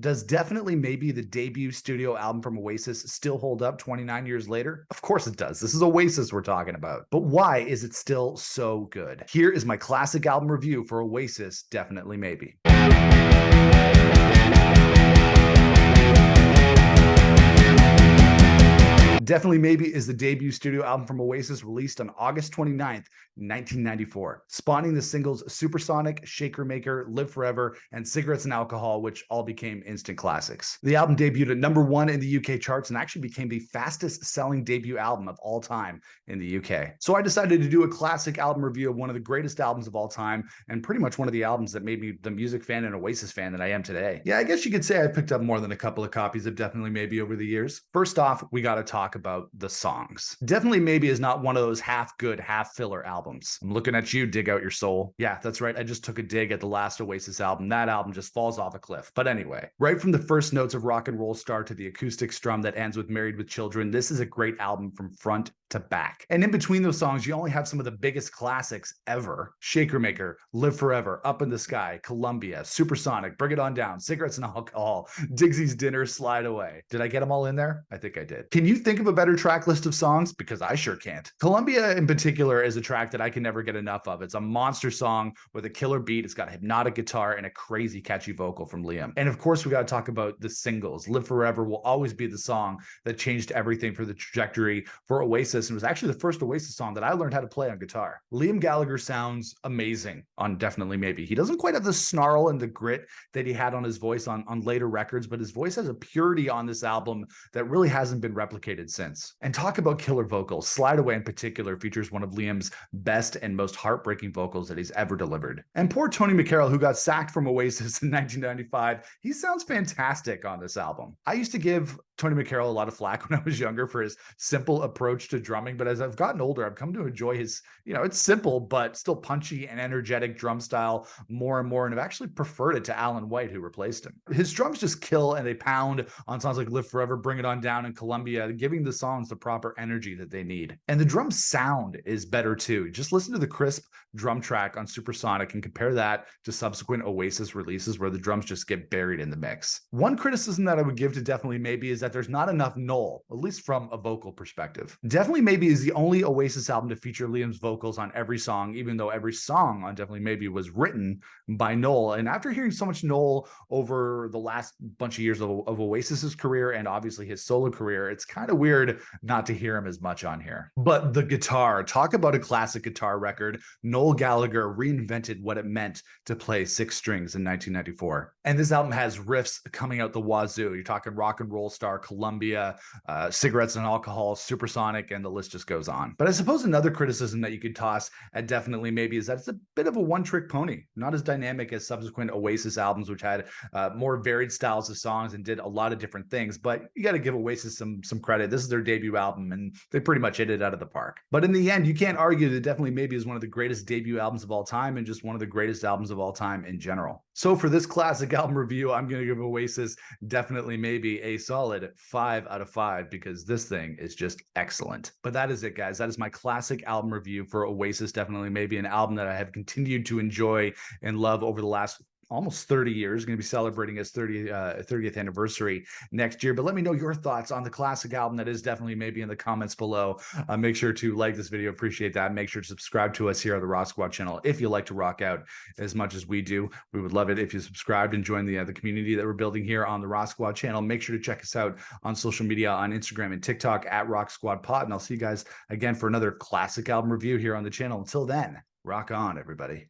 Does Definitely Maybe, the debut studio album from Oasis, still hold up 29 years later? Of course it does. This is Oasis we're talking about. But why is it still so good? Here is my classic album review for Oasis, Definitely Maybe. Definitely Maybe is the debut studio album from Oasis, released on August 29th, 1994, spawning the singles Supersonic, Shaker Maker, Live Forever, and Cigarettes and Alcohol, which all became instant classics. The album debuted at #1 in the UK charts and actually became the fastest selling debut album of all time in the UK. So I decided to do a classic album review of one of the greatest albums of all time, and pretty much one of the albums that made me the music fan and Oasis fan that I am today. Yeah, I guess you could say I picked up more than a couple of copies of Definitely Maybe over the years. First off, we got to talk about the songs. Definitely Maybe is not one of those half good, half filler albums. I'm looking at you, Dig Out Your Soul. Yeah, that's right. I just took a dig at the last Oasis album. That album just falls off a cliff. But anyway, right from the first notes of Rock and Roll Star to the acoustic strum that ends with Married with Children, this is a great album from front to back. And in between those songs, you only have some of the biggest classics ever. Shaker Maker, Live Forever, Up in the Sky, Columbia, Supersonic, Bring It On Down, Cigarettes and Alcohol, Digsy's Dinner, Slide Away. Did I get them all in there? I think I did. Can you think of a better track list of songs? Because I sure can't. Columbia in particular is a track that I can never get enough of. It's a monster song with a killer beat. It's got a hypnotic guitar and a crazy catchy vocal from Liam. And of course, we got to talk about the singles. Live Forever will always be the song that changed everything for the trajectory for Oasis, and was actually the first Oasis song that I learned how to play on guitar. Liam Gallagher sounds amazing on Definitely Maybe. He doesn't quite have the snarl and the grit that he had on his voice on later records, but his voice has a purity on this album that really hasn't been replicated since. And talk about killer vocals. Slide Away in particular features one of Liam's best and most heartbreaking vocals that he's ever delivered. And poor Tony McCarroll, who got sacked from Oasis in 1995, he sounds fantastic on this album. I used to give Tony McCarroll a lot of flack when I was younger for his simple approach to drumming, but as I've gotten older, I've come to enjoy his, it's simple, but still punchy and energetic drum style more and more, and I've actually preferred it to Alan White, who replaced him. His drums just kill, and they pound on songs like Live Forever, Bring It On Down, and Columbia, giving the songs the proper energy that they need. And the drum sound is better too. Just listen to the crisp drum track on Supersonic and compare that to subsequent Oasis releases where the drums just get buried in the mix. One criticism that I would give to Definitely Maybe is that there's not enough Noel, at least from a vocal perspective. Definitely Maybe is the only Oasis album to feature Liam's vocals on every song, even though every song on Definitely Maybe was written by Noel. And after hearing so much Noel over the last bunch of years of Oasis's career and obviously his solo career, it's kind of weird not to hear him as much on here. But the guitar, talk about a classic guitar record. Noel Gallagher reinvented what it meant to play six strings in 1994. And this album has riffs coming out the wazoo. You're talking Rock and Roll Star, Columbia, Cigarettes and Alcohol, Supersonic, and the list just goes on. But I suppose another criticism that you could toss at Definitely Maybe is that it's a bit of a one-trick pony, not as dynamic as subsequent Oasis albums, which had more varied styles of songs and did a lot of different things. But you got to give Oasis some credit. This is their debut album, and they pretty much hit it out of the park. But in the end, you can't argue that Definitely Maybe is one of the greatest debut albums of all time and just one of the greatest albums of all time in general. So for this classic album review, I'm going to give Oasis Definitely Maybe a solid 5 out of 5 because this thing is just excellent. But that is it, guys. That is my classic album review for Oasis Definitely Maybe, an album that I have continued to enjoy and love over the last almost 30 years. Going to be celebrating its 30th anniversary next year. But let me know your thoughts on the classic album that is Definitely Maybe in the comments below. Make sure to like this video. Appreciate that. Make sure to subscribe to us here on the Rock Squad channel if you like to rock out as much as we do. We would love it if you subscribed and joined the community that we're building here on the Rock Squad channel. Make sure to check us out on social media on Instagram and TikTok at Rock Squad Pod. And I'll see you guys again for another classic album review here on the channel. Until then, rock on, everybody.